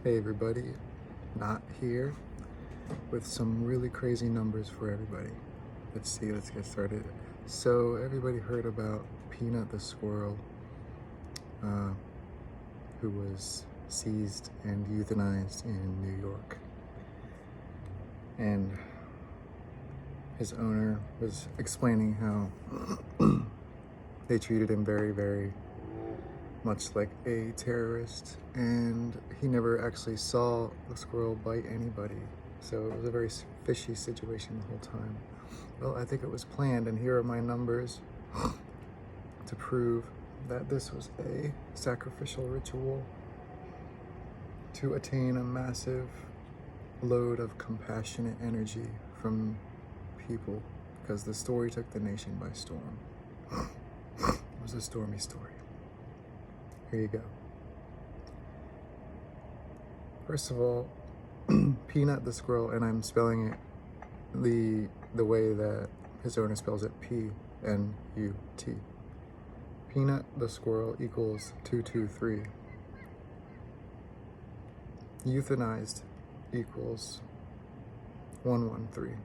Hey everybody, Not here with some really crazy numbers for everybody. Let's get started. So everybody heard about Peanut the squirrel, uh, who was seized and euthanized in New York. And his owner was explaining how they treated him very, very much like a terrorist, and he never actually saw the squirrel bite anybody. So it was a very fishy situation the whole time. Well, I think it was planned, and here are my numbers to prove that this was a sacrificial ritual to attain a massive load of compassionate energy from people, because the story took the nation by storm. It was a stormy story. Here you go. First of all, Peanut the squirrel, and I'm spelling it the way that his owner spells it, P-N-U-T. Peanut the squirrel equals 223. Euthanized equals 113.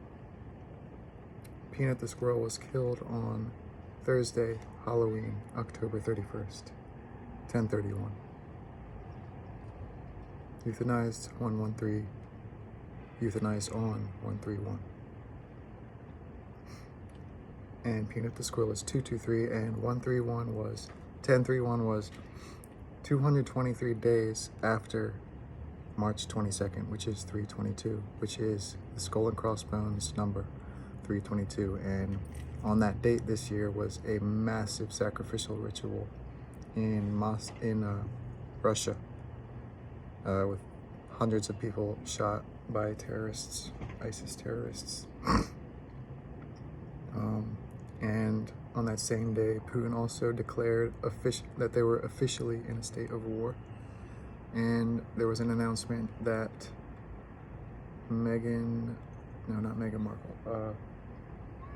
Peanut the squirrel was killed on Thursday, Halloween, October 31st. 10:31. Euthanized 113. Euthanized on 131. And Peanut the squirrel is 223, and 131 was 1031 was 223 days after March 22nd, which is 322, which is the skull and crossbones number 322. And on that date this year was a massive sacrificial ritual in Russia, with hundreds of people shot by terrorists, ISIS terrorists. And on that same day, Putin also declared that they were officially in a state of war. And there was an announcement that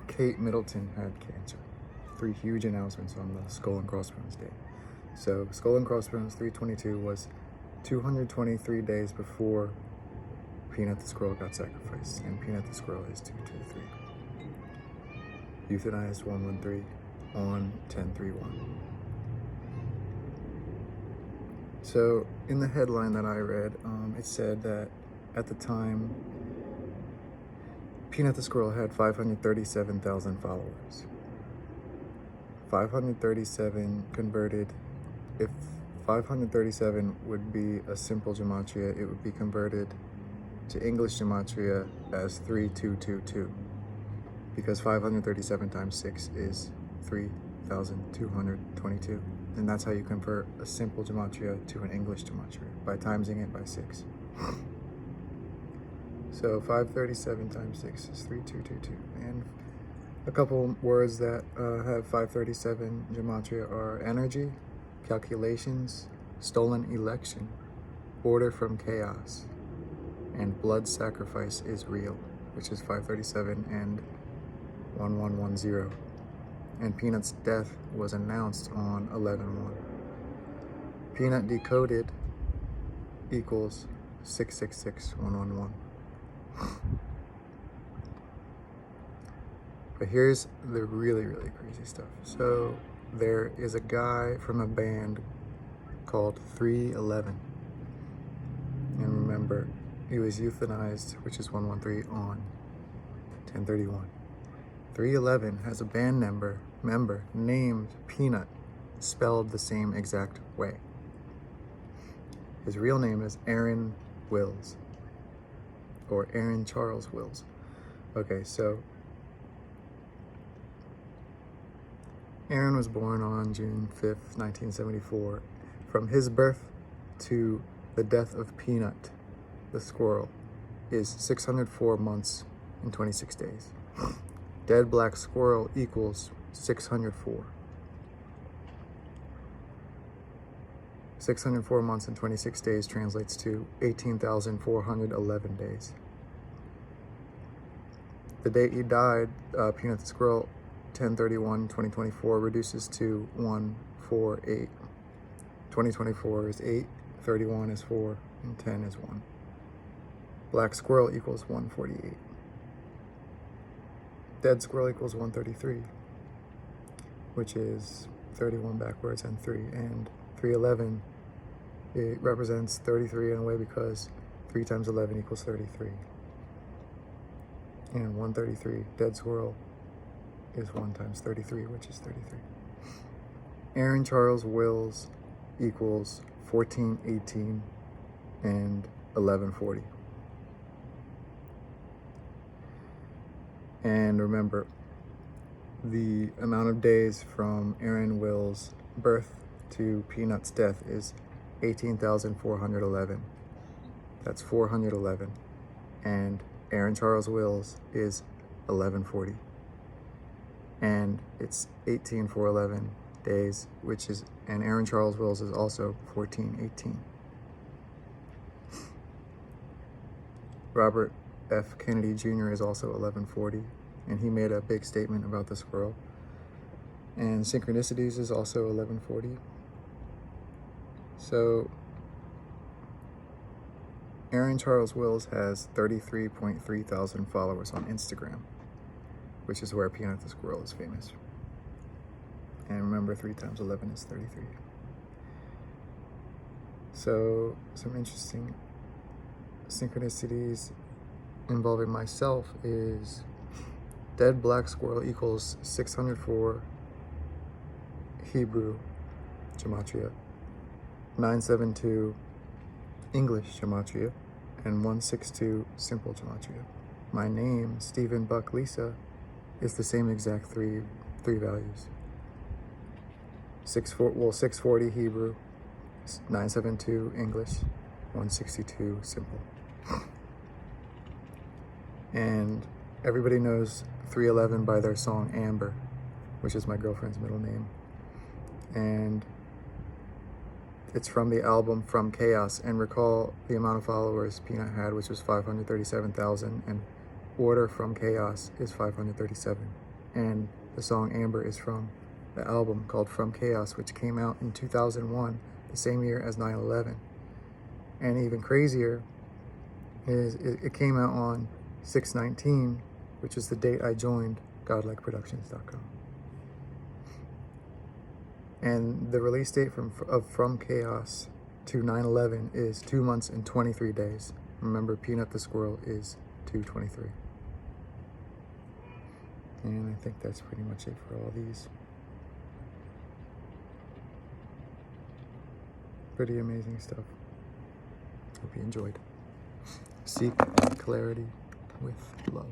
Kate Middleton had cancer. 3 huge announcements on the Skull and Crossbones Day. So Skull and Crossbones 322 was 223 days before Peanut the squirrel got sacrificed, and Peanut the squirrel is 223. Euthanized 113 on 1031. So in the headline that I read, it said that at the time, Peanut the squirrel had 537,000 followers. 537 converted, if 537 would be a simple Gematria, it would be converted to English Gematria as 3222, because 537 times 6 is 3,222. And that's how you convert a simple Gematria to an English Gematria, by timesing it by 6. So 537 times 6 is 3222. And a couple words that have 537 Gematria are energy, calculations, stolen election, order from chaos, and blood sacrifice is real, which is 537 and 1110. And Peanut's death was announced on 11/1. Peanut decoded equals 666111. But here's the really, really crazy stuff. So there is a guy from a band called 311. And remember, he was euthanized, which is 113, on 1031. 311 has a band member named Peanut, spelled the same exact way. His real name is Aaron Wills, or Aaron Charles Wills. Okay, so Aaron was born on June 5th, 1974. From his birth to the death of Peanut the squirrel is 604 months and 26 days. Dead black squirrel equals 604. 604 months and 26 days translates to 18,411 days. The date he died, Peanut the squirrel, 10/31/2024, reduces to 148. 2024 is 8 31 is 4, and 10 is 1. Black squirrel equals 148. Dead squirrel equals 133, which is 31 backwards and 3. And 311, it represents 33 in a way because 3 times 11 equals 33. And 133, dead squirrel, is 1 times 33, which is 33. Aaron Charles Wills equals 1418 and 1140. And remember, the amount of days from Aaron Wills' birth to Pnut's death is 18,411. That's 411. And Aaron Charles Wills is 1140. And it's 18,411 days, which is, and Aaron Charles Wills is also 1418. Robert F. Kennedy Jr. is also 1140, and he made a big statement about the squirrel. And Synchronicities is also 1140. So Aaron Charles Wills has 33.3 thousand followers on Instagram, which is where Pnut the Squirrel is famous. And remember, 3 times 11 is 33. So some interesting synchronicities involving myself is dead black squirrel equals 604 Hebrew Gematria, 972 English Gematria, and 162 simple Gematria. My name, Stephen Buck Lisa, is the same exact three values. 640 Hebrew, 972 English, 162 simple. And everybody knows 311 by their song Amber, which is my girlfriend's middle name. And it's from the album From Chaos. And recall the amount of followers Pnut had, which was 537,000, and Order From Chaos is 537. And the song Amber is from the album called From Chaos, which came out in 2001, the same year as 9/11. And even crazier is it came out on 6/19, which is the date I joined godlikeproductions.com. And the release date of From Chaos to 9/11 is 2 months and 23 days. Remember, Pnut the Squirrel is 223. And I think that's pretty much it for all these. Pretty amazing stuff. Hope you enjoyed. Seek clarity with love.